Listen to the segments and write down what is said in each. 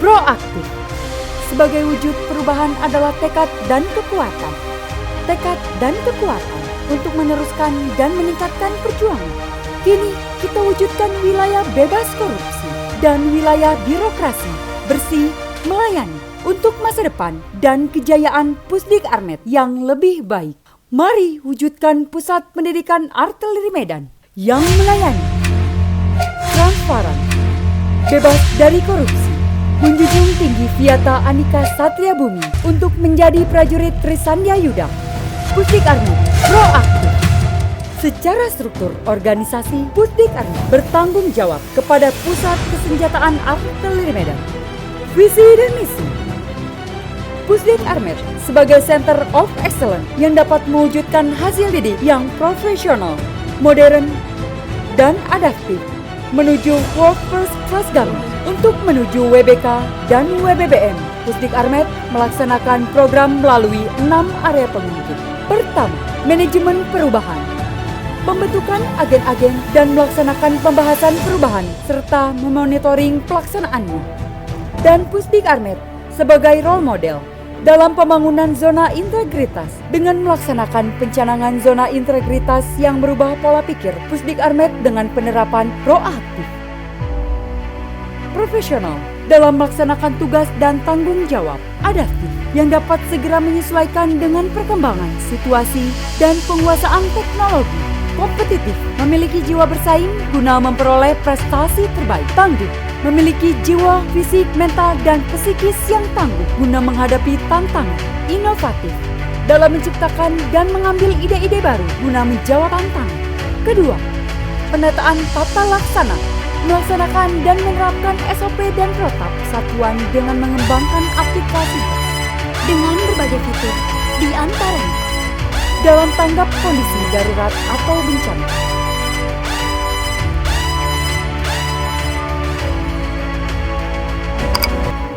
Proaktif. Sebagai wujud perubahan adalah tekad dan kekuatan. Tekad dan kekuatan untuk meneruskan dan meningkatkan perjuangan. Kini kita wujudkan wilayah bebas korupsi dan wilayah birokrasi bersih melayani untuk masa depan dan kejayaan Pusdik Armet yang lebih baik. Mari wujudkan pusat pendidikan artileri Medan yang melayani, transparan, bebas dari korupsi, menjunjung tinggi Viata Andika Satria Bumi untuk menjadi prajurit Trisandya Yuda. Pusdik Armet proaktif. Secara struktur organisasi, Pusdik Armet bertanggung jawab kepada Pusat Kesenjataan Artileri Medan. Visi dan misi Pusdik Armet sebagai Center of Excellence yang dapat mewujudkan hasil didik yang profesional, modern, dan adaptif menuju World First Class Government. Untuk menuju WBK dan WBBM, Pusdik Armet melaksanakan program melalui 6 area pemimpin. Pertama, manajemen perubahan, pembentukan agen-agen dan melaksanakan pembahasan perubahan serta memonitoring pelaksanaannya. Dan Pusdik Armet sebagai role model dalam pembangunan zona integritas dengan melaksanakan pencanangan zona integritas yang merubah pola pikir Pusdik Armet dengan penerapan proaktif. Profesional dalam melaksanakan tugas dan tanggung jawab adaptif yang dapat segera menyesuaikan dengan perkembangan situasi dan penguasaan teknologi. Kompetitif, memiliki jiwa bersaing guna memperoleh prestasi terbaik. Tangguh, memiliki jiwa fisik, mental, dan psikis yang tangguh guna menghadapi tantangan. Inovatif, dalam menciptakan dan mengambil ide-ide baru guna menjawab tantangan. Kedua, penataan tata laksana, melaksanakan dan menerapkan SOP dan protap satuan dengan mengembangkan aplikasi dengan berbagai fitur, di antaranya dalam tanggap kondisi darurat atau bencana.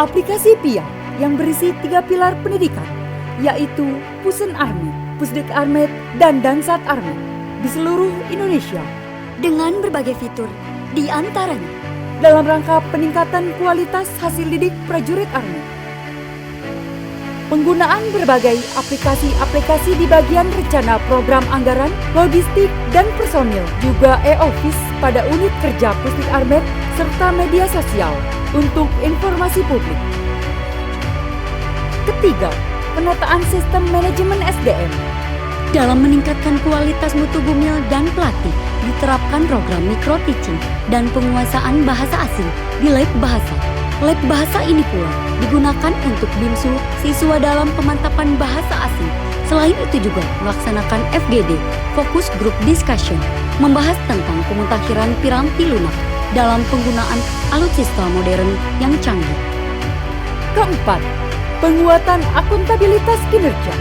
Aplikasi PIA yang berisi 3 pilar pendidikan, yaitu Pusen Armet, Pusdik Armet, dan Dansat Armet di seluruh Indonesia dengan berbagai fitur, di antaranya dalam rangka peningkatan kualitas hasil didik prajurit Armet. Penggunaan berbagai aplikasi-aplikasi di bagian rencana program anggaran, logistik, dan personil, juga e-office pada unit kerja Pusdik Armet, serta media sosial untuk informasi publik. Ketiga, penataan sistem manajemen SDM. Dalam meningkatkan kualitas mutu bumil dan pelatih, diterapkan program micro teaching dan penguasaan bahasa asing di lab bahasa. Lab bahasa ini pula digunakan untuk BIMSU siswa dalam pemantapan bahasa asing. Selain itu juga melaksanakan FGD, Focus Group Discussion, membahas tentang pemutakhiran piranti lunak dalam penggunaan alutsista modern yang canggih. Keempat, penguatan akuntabilitas kinerja.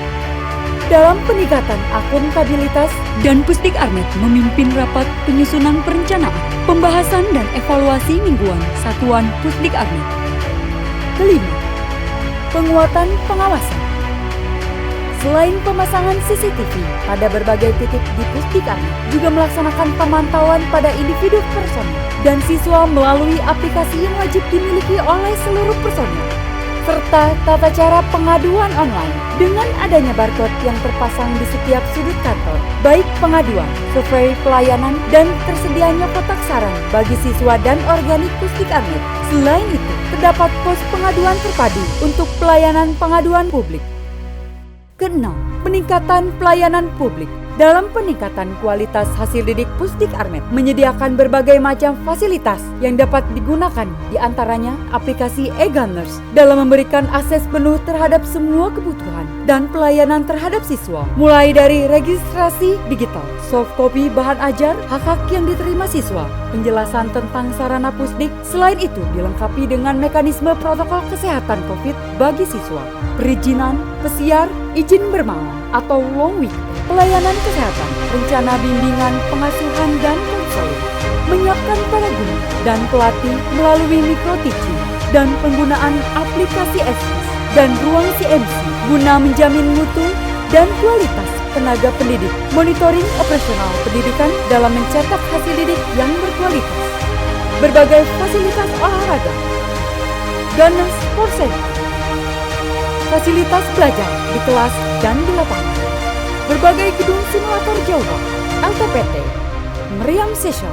Dalam peningkatan akuntabilitas, dan Pusdik Armet memimpin rapat penyusunan perencanaan, pembahasan dan evaluasi mingguan satuan Pusdik Armet. Kelima, penguatan pengawasan. Selain pemasangan CCTV pada berbagai titik di Pusdik Armet, juga melaksanakan pemantauan pada individu personil dan siswa melalui aplikasi yang wajib dimiliki oleh seluruh personil, serta tata cara pengaduan online dengan adanya barcode yang terpasang di setiap sudut kantor, baik pengaduan, survei pelayanan, dan tersedianya kotak saran bagi siswa dan organik Pusdik Armet. Selain itu, terdapat pos pengaduan terpadu untuk pelayanan pengaduan publik. Keenam, peningkatan pelayanan publik. Dalam peningkatan kualitas hasil didik Pusdik Armet menyediakan berbagai macam fasilitas yang dapat digunakan, di antaranya aplikasi e-Gunners dalam memberikan akses penuh terhadap semua kebutuhan dan pelayanan terhadap siswa, mulai dari registrasi digital, soft copy bahan ajar, hak-hak yang diterima siswa, penjelasan tentang sarana Pusdik. Selain itu dilengkapi dengan mekanisme protokol kesehatan COVID bagi siswa, perizinan, pesiar, izin bermalam atau long week, pelayanan kesehatan, rencana bimbingan, pengasuhan, dan konseling, menyiapkan para guru dan pelatih melalui micro teaching dan penggunaan aplikasi SIS dan ruang CMC guna menjamin mutu dan kualitas tenaga pendidik, monitoring operasional pendidikan dalam mencetak hasil didik yang berkualitas, berbagai fasilitas olahraga, Gunners for Safety. Fasilitas belajar di kelas dan di lapangan. Berbagai gedung simulator Jawa, LTPT, Meriam Session,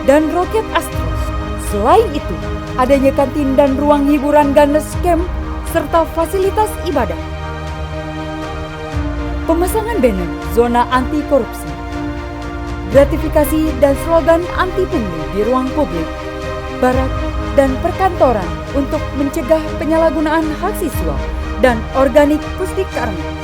dan Roket Astros. Selain itu, adanya kantin dan ruang hiburan Gunners Camp serta fasilitas ibadah. Pemasangan banner zona anti korupsi, gratifikasi dan slogan anti pungli di ruang publik, barak, dan perkantoran untuk mencegah penyalahgunaan hak siswa dan organik Pusdik Armet.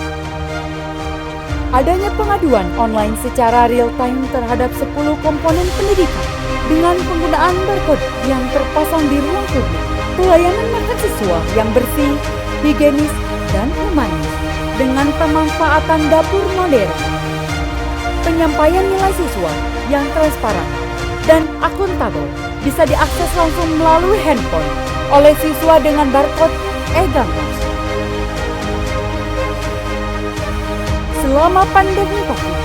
Adanya pengaduan online secara real-time terhadap 10 komponen pendidikan dengan penggunaan barcode yang terpasang di ruang publik. Pelayanan makan siswa yang bersih, higienis, dan humanis dengan pemanfaatan dapur modern. Penyampaian nilai siswa yang transparan dan akuntabel bisa diakses langsung melalui handphone oleh siswa dengan barcode e-Gampus. Selama pandemi COVID,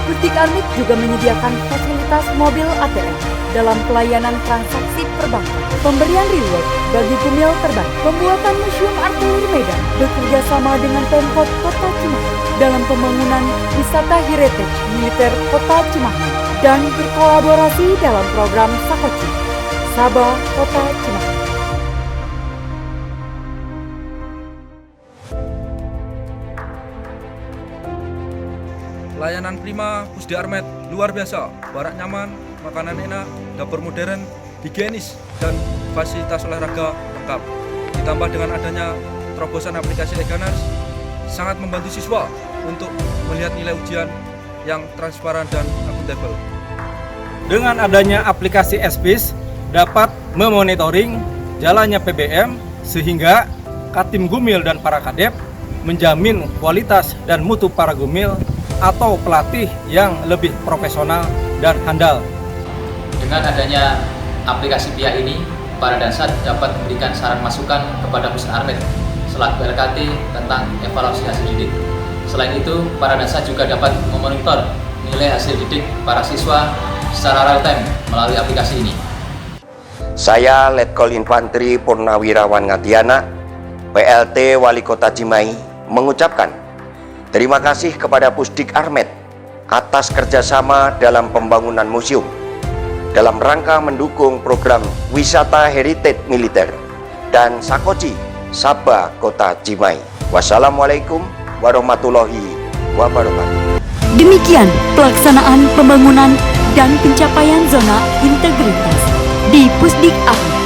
Pusdik Armet juga menyediakan fasilitas mobil ATM dalam pelayanan transaksi perbankan, pemberian reward bagi Gumil terbaik, pembuatan Museum Artileri Medan bekerja sama dengan Pemkot Kota Cimahi dalam pembangunan wisata heritage militer Kota Cimahi dan berkolaborasi dalam program Sakoci, Sabah Kota Cimahi. Layanan prima Pusdik Armet luar biasa, barak nyaman, makanan enak, dapur modern, higienis, dan fasilitas olahraga lengkap. Ditambah dengan adanya terobosan aplikasi e-Gunners, sangat membantu siswa untuk melihat nilai ujian yang transparan dan akuntabel. Dengan adanya aplikasi SPIS dapat memonitoring jalannya PBM sehingga Katim Gumil dan para kadep menjamin kualitas dan mutu para Gumil atau pelatih yang lebih profesional dan handal. Dengan adanya aplikasi PIA ini, para Dansat dapat memberikan saran masukan kepada Pusdik Armet selaku RKT tentang evaluasi hasil didik. Selain itu, para Dansat juga dapat memonitor nilai hasil didik para siswa secara real time melalui aplikasi ini. Saya Letkol Infanteri Purnawirawan Ngatiana, PLT Wali Kota Cimahi, mengucapkan terima kasih kepada Pusdik Armet atas kerjasama dalam pembangunan museum dalam rangka mendukung program wisata heritage militer dan Sakoci, Sabah Kota Cimahi. Wassalamualaikum warahmatullahi wabarakatuh. Demikian pelaksanaan pembangunan dan pencapaian zona integritas di Pusdik Armet.